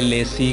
LAC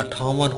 58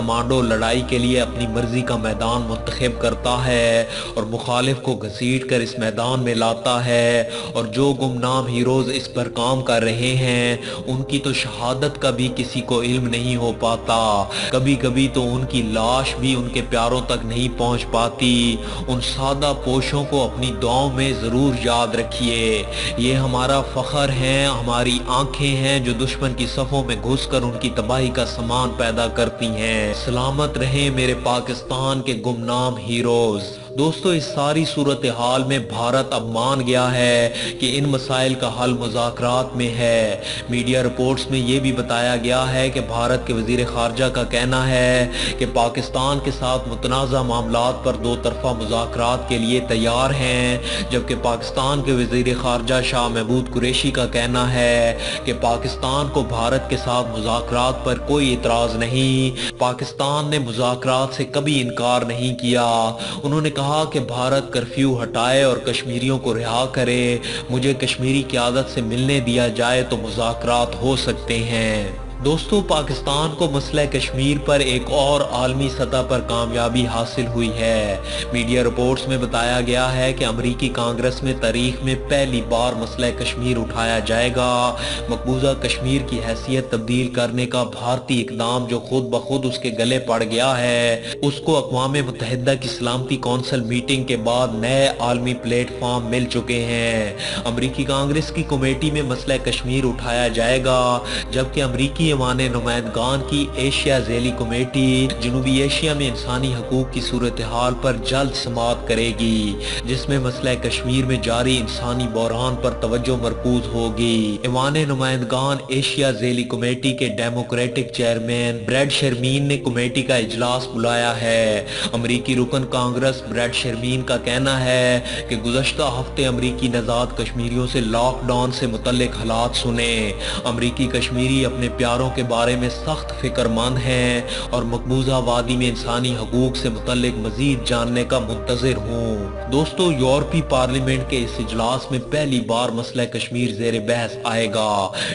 commando لڑائی کے لیے اپنی مرضی کا میدان منتخب کرتا ہے اور مخالف کو گھسیٹ کر اس میدان میں لاتا ہے، اور جو گمنام ہیروز اس پر کام کر رہے ہیں ان کی تو شہادت کا بھی کسی کو علم نہیں ہو پاتا، کبھی کبھی تو ان کی لاش بھی ان کے پیاروں تک نہیں پہنچ پاتی۔ ان سادہ پوشوں کو اپنی دعاؤں میں ضرور یاد رکھیے، یہ ہمارا فخر ہیں، ہماری آنکھیں ہیں جو دشمن کی صفوں میں گھس کر ان کی تباہی کا سامان پیدا کرتی ہیں۔ سلامت رہیں میرے پاکستان کے گمنام ہیروز۔ دوستو، اس ساری صورتحال میں بھارت اب مان گیا ہے کہ ان مسائل کا حل مذاکرات میں ہے۔ میڈیا رپورٹس میں یہ بھی بتایا گیا ہے کہ بھارت کے وزیر خارجہ کا کہنا ہے کہ پاکستان کے ساتھ متنازع معاملات پر دو طرفہ مذاکرات کے لیے تیار ہیں، جبکہ پاکستان کے وزیر خارجہ شاہ محمود قریشی کا کہنا ہے کہ پاکستان کو بھارت کے ساتھ مذاکرات پر کوئی اعتراض نہیں، پاکستان نے مذاکرات سے کبھی انکار نہیں کیا۔ انہوں نے کہا کہ بھارت کرفیو ہٹائے اور کشمیریوں کو رہا کرے، مجھے کشمیری قیادت سے ملنے دیا جائے تو مذاکرات ہو سکتے ہیں۔ دوستو، پاکستان کو مسئلہ کشمیر پر ایک اور عالمی سطح پر کامیابی حاصل ہوئی ہے۔ میڈیا رپورٹس میں بتایا گیا ہے کہ امریکی کانگریس میں تاریخ میں پہلی بار مسئلہ کشمیر اٹھایا جائے گا۔ مقبوضہ کشمیر کی حیثیت تبدیل کرنے کا بھارتی اقدام جو خود بخود اس کے گلے پڑ گیا ہے، اس کو اقوام متحدہ کی سلامتی کونسل میٹنگ کے بعد نئے عالمی پلیٹ فارم مل چکے ہیں۔ امریکی کانگریس کی کمیٹی میں مسئلہ کشمیر اٹھایا جائے گا، جبکہ امریکی ایوان نمائندگان کی ایشیا ذیلی کمیٹی جنوبی ایشیا میں انسانی حقوق کی صورتحال پر جلد سماعت کرے گی، جس میں مسئلہ کشمیر میں جاری انسانی بحران پر توجہ مرکوز ہوگی۔ ایوان نمائندگان ایشیا ذیلی کمیٹی کے ڈیموکریٹک چیئرمین بریڈ شرمین نے کمیٹی کا اجلاس بلایا ہے۔ امریکی رکن کانگریس بریڈ شرمین کا کہنا ہے کہ گزشتہ ہفتے امریکی نژاد کشمیریوں سے لاک ڈاؤن سے متعلق حالات سنے۔ امریکی کشمیری اپنے پیاروں کے بارے میں سخت فکر مند ہیں اور مقبوضہ وادی میں انسانی حقوق سے متعلق مزید جاننے کا منتظر ہوں۔ دوستو، یورپی پارلیمنٹ کے اس اجلاس میں پہلی بار مسئلہ کشمیر زیر بحث آئے گا۔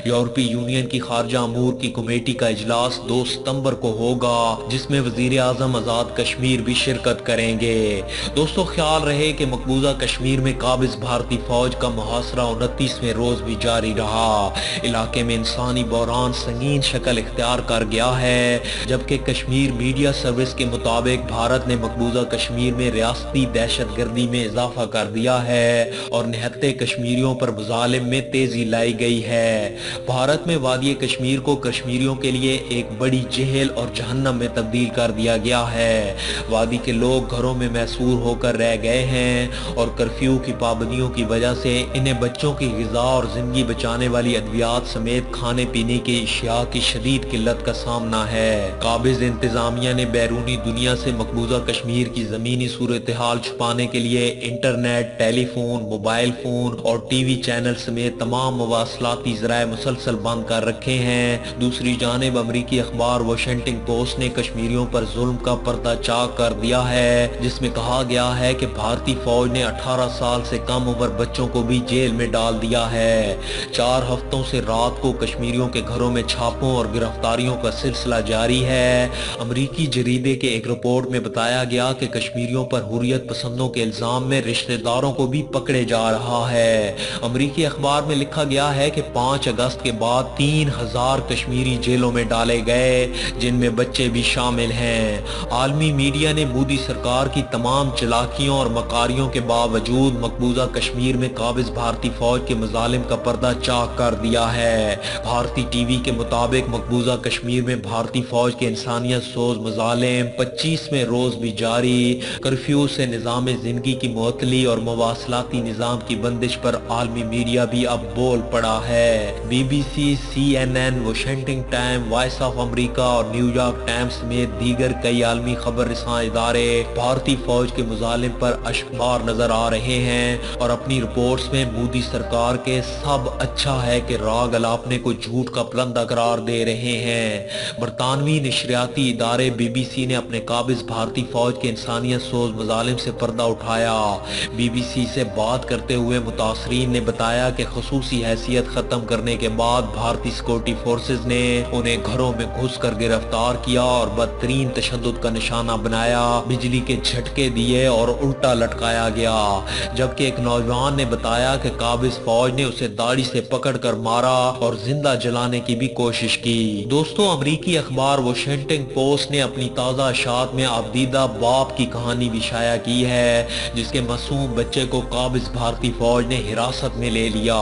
یورپی یونین کی خارجہ امور کی کمیٹی کا اجلاس 2 ستمبر کو ہوگا، جس میں وزیر اعظم آزاد کشمیر بھی شرکت کریں گے۔ دوستو، خیال رہے کہ مقبوضہ کشمیر میں قابض بھارتی فوج کا محاصرہ 29ویں روز بھی جاری رہا۔ علاقے میں انسانی بحران سنگین شکل اختیار کر گیا ہے، جبکہ کشمیر میڈیا سروس کے مطابق بھارت نے مقبوضہ کشمیر میں ریاستی دہشت گردی میں اضافہ کر دیا ہے اور نہتے کشمیریوں پر مظالم میں تیزی لائی گئی ہے۔ بھارت میں وادی کشمیر کو کشمیریوں کے لیے ایک بڑی جہل اور جہنم میں تبدیل کر دیا گیا ہے۔ وادی کے لوگ گھروں میں محصور ہو کر رہ گئے ہیں اور کرفیو کی پابندیوں کی وجہ سے انہیں بچوں کی غذا اور زندگی بچانے والی ادویات سمیت کھانے پینے کی اشیاء کی شدید قلت کا سامنا ہے۔ قابض انتظامیہ نے بیرونی دنیا سے مقبوضہ کشمیر کی زمینی صورتحال چھپانے کے لیے انٹرنیٹ، ٹیلی فون، موبائل فون اور ٹی وی چینل سمیت تمام مواصلاتی ذرائع مسلسل بند کر رکھے ہیں۔ دوسری جانب امریکی اخبار واشنگٹن پوسٹ نے کشمیریوں پر ظلم کا پردہ چاک کر دیا ہے، جس میں کہا گیا ہے کہ بھارتی فوج نے 18 سال سے کم عمر بچوں کو بھی جیل میں ڈال دیا ہے۔ 4 ہفتوں سے رات کو کشمیریوں کے گھروں میں چھاپوں اور گرفتاریوں کا سلسلہ جاری ہے۔ امریکی جریدے کے ایک رپورٹ میں بتایا گیا کہ کشمیریوں پر حریت پسندوں کے الزام میں رشتہ داروں کو بھی پکڑے جا رہا ہے۔ امریکی اخبار میں لکھا گیا ہے کہ 5 اگست کے بعد 3000 کشمیری جیلوں میں ڈالے گئے، جن میں بچے بھی شامل ہیں۔ عالمی میڈیا نے مودی سرکار کی تمام چالاکیوں اور مکاریوں کے باوجود مقبوضہ کشمیر میں قابض بھارتی فوج کے مظالم کا پردہ چاک کر دیا ہے۔ بھارتی ٹی وی کے مطابق مقبوضہ کشمیر میں بھارتی فوج کے انسانیت سوز مظالم 25ویں روز بھی جاری۔ کرفیو سے نظام زندگی کی معطلی اور مواصلاتی نظام کی بندش پر عالمی میڈیا بھی اب بول پڑا ہے۔ B B C, CNN، Washington time, Voice of America اور نیو یارک ٹائمز سمیت دیگر کئی عالمی خبر رساں ادارے بھارتی فوج کے مظالم پر اشکبار نظر آ رہے ہیں اور اپنی رپورٹس میں مودی سرکار کے سب اچھا ہے کہ راگ الاپنے کو جھوٹ کا پلندہ قرار قرار دے رہے ہیں۔ برطانوی نشریاتی ادارے BBC نے اپنے قابض بھارتی فوج کے انسانیت سوز مظالم سے پردہ اٹھایا۔ BBC سے بات کرتے ہوئے متاثرین نے بتایا کہ خصوصی حیثیت ختم کرنے کے بعد بھارتی سیکورٹی فورسز نے انہیں گھروں میں گھس کر گرفتار کیا اور بدترین تشدد کا نشانہ بنایا، بجلی کے جھٹکے دیے اور الٹا لٹکایا گیا، جبکہ ایک نوجوان نے بتایا کہ قابض فوج نے اسے داڑھی سے پکڑ کر مارا اور زندہ جلانے کی بھی کوشش کی۔ دوستو، امریکی اخبار واشنگٹن پوسٹ نے اپنی تازہ اشاعت میں ابدیدہ باپ کی کہانی بھی شائع کی ہے، جس کے معصوم بچے کو قابض بھارتی فوج نے حراست میں لے لیا۔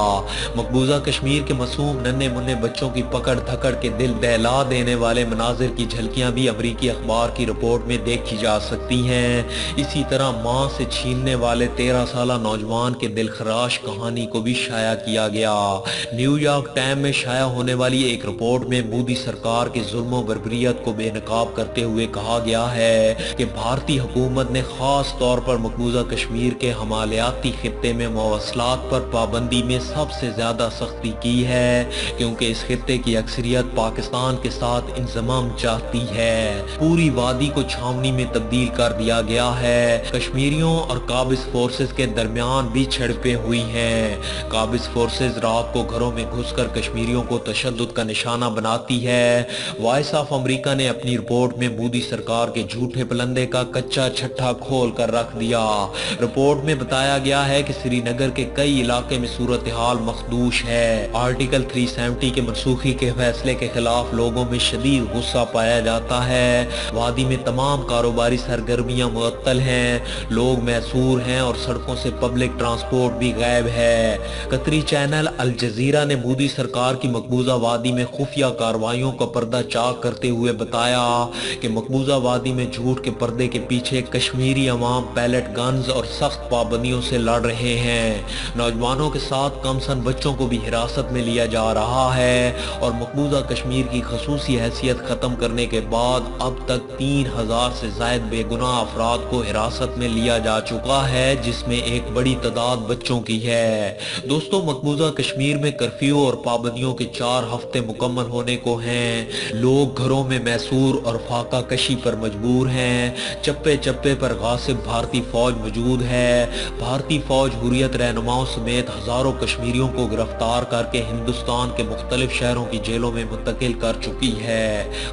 مقبوضہ کشمیر کے معصوم ننھے منھے بچوں کی پکڑ دھکڑ کے دل دہلا دینے والے مناظر کی جھلکیاں بھی امریکی اخبار کی رپورٹ میں دیکھی جا سکتی ہیں۔ اسی طرح ماں سے چھیننے والے 13 سالہ نوجوان کے دلخراش کہانی کو بھی شائع کیا گیا۔ نیو یارک ٹائم میں شائع ہونے والی ایک رپورٹ میں مودی سرکار کے ظلم و بربریت کو بے نقاب کرتے ہوئے کہا گیا ہے کہ بھارتی حکومت نے خاص طور پر مقبوضہ کشمیر کے ہمالیاتی خطے میں مواصلات پر پابندی میں سب سے زیادہ سختی کی ہے، کیونکہ اس خطے کی اکثریت پاکستان کے ساتھ انضمام چاہتی ہے۔ پوری وادی کو چھاونی میں تبدیل کر دیا گیا ہے۔ کشمیریوں اور قابض فورسز کے درمیان بھی جھڑپیں ہوئی ہیں۔ قابض فورسز رات کو گھروں میں گھس کر کشمیریوں کو تشدد کا نشانہ بناتی ہے۔ وائس آف امریکہ نے اپنی رپورٹ میں مودی سرکار کے جھوٹے پلندے کا کچا چھٹا کھول کر رکھ دیا۔ رپورٹ میں بتایا گیا ہے کہ سری نگر کے کئی علاقے میں صورتحال مخدوش ہے۔ آرٹیکل 370 کے منسوخی کے فیصلے کے خلاف لوگوں میں شدید غصہ پایا جاتا ہے۔ وادی میں تمام کاروباری سرگرمیاں معطل ہیں، لوگ محصور ہیں اور سڑکوں سے پبلک ٹرانسپورٹ بھی غائب ہے۔ قطری چینل الجزیرہ نے مودی سرکار کی مقبوضہ وادی میں خفیہ کارروائیوں کا پردہ چاک کرتے ہوئے بتایا کہ مقبوضہ وادی میں جھوٹ کے پردے کے پیچھے کشمیری عوام پیلٹ گنز اور سخت پابندیوں سے لڑ رہے ہیں۔ نوجوانوں کے ساتھ کم سن بچوں کو بھی حراست میں لیا جا رہا ہے اور مقبوضہ کشمیر کی خصوصی حیثیت ختم کرنے کے بعد اب تک 3000 سے زائد بے گناہ افراد کو حراست میں لیا جا چکا ہے، جس میں ایک بڑی تعداد بچوں کی ہے۔ دوستو، مقبوضہ کشمیر میں کرفیو اور پابندیوں کے 4 ہفتے مکمل ہونے کو ہیں۔ لوگ گھروں میں محصور اور فاقہ کشی پر مجبور ہیں۔ چپے چپے پر غاصب بھارتی فوج موجود ہے۔ بھارتی فوج حریت رہنماؤں سمیت ہزاروں کشمیریوں کو گرفتار کر کے ہندوستان کے مختلف شہروں کی جیلوں میں منتقل کر چکی ہے۔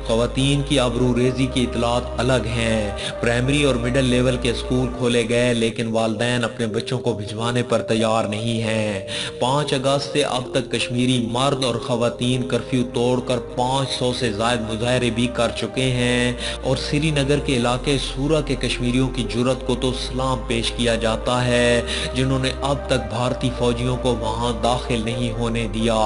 خواتین کی آبرو ریزی کی اطلاعات الگ ہیں۔ پرائمری اور مڈل لیول کے اسکول کھولے گئے، لیکن والدین اپنے بچوں کو بھجوانے پر تیار نہیں ہیں۔ 5 اگست سے اب تک کشمیری مرد اور خواتین کرفیو توڑ کر 500 سے زائد مظاہرے بھی کر چکے ہیں اور سری نگر کے علاقے سورا کے کشمیریوں کی جرات کو تو سلام پیش کیا جاتا ہے، جنہوں نے اب تک بھارتی فوجیوں کو وہاں داخل نہیں ہونے دیا۔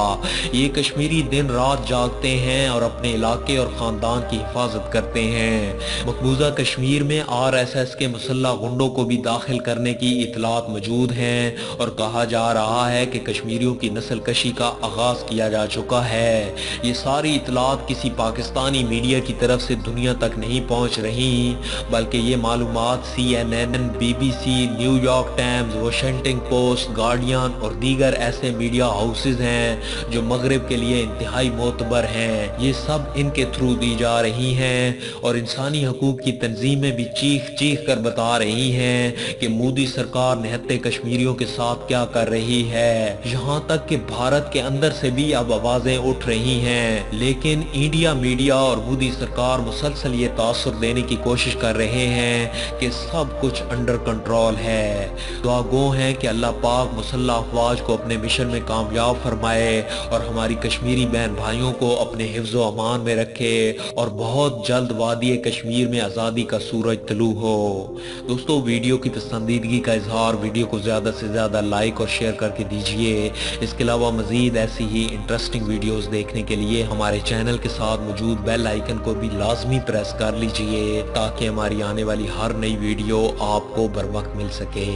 یہ کشمیری دن رات جاگتے ہیں اور اپنے علاقے اور خاندان کی حفاظت کرتے ہیں۔ مقبوضہ کشمیر میں RSS کے مسلح غنڈوں کو بھی داخل کرنے کی اطلاعات موجود ہیں اور کہا جا رہا ہے کہ کشمیریوں کی نسل کشی کا آغاز کیا جا چکا ہے۔ یہ ساری اطلاعات کسی پاکستانی میڈیا کی طرف سے دنیا تک نہیں پہنچ رہی، بلکہ یہ معلومات CNN، BBC، new York Times, Washington post, guardian اور دیگر ایسے میڈیا ہاؤسز ہیں جو مغرب کے لیے انتہائی معتبر ہیں۔ یہ سب ان کے تھرو دی جا رہی ہیں اور انسانی حقوق کی تنظیمیں بھی چیخ چیخ کر بتا رہی ہیں کہ مودی سرکار نہتے کشمیریوں کے ساتھ کیا کر رہی ہے۔ یہاں تک کہ بھارت کے اندر سے بھی اب آوازیں اٹھ رہی ہیں، لیکن انڈیا میڈیا اور مودی سرکار مسلسل یہ تاثر دینے کی کوشش کر رہے ہیں کہ سب کچھ انڈر کنٹرول ہے۔ دعا گو ہیں کہ اللہ پاک مسلح افواج کو اپنے مشن میں کامیاب فرمائے اور ہماری کشمیری بہن بھائیوں کو اپنے حفظ و امان میں رکھے اور بہت جلد وادی کشمیر میں آزادی کا سورج طلوع ہو۔ دوستو، ویڈیو کی پسندیدگی کا اظہار، ویڈیو کو زیادہ سے زیادہ لائک اور شیئر کر کے دیجئے۔ اس کے علاوہ مزید ایسی ہی انٹرسٹنگ ویڈیوز دیکھنے کے لیے ہمارے چینل کے ساتھ موجود بیل آئیکن کو بھی لازمی پریس کر لیجئے تاکہ ہماری آنے والی ہر نئی ویڈیو آپ کو بر وقت مل سکے۔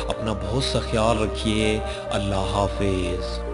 اپنا بہت سا خیال رکھیے۔ اللہ حافظ۔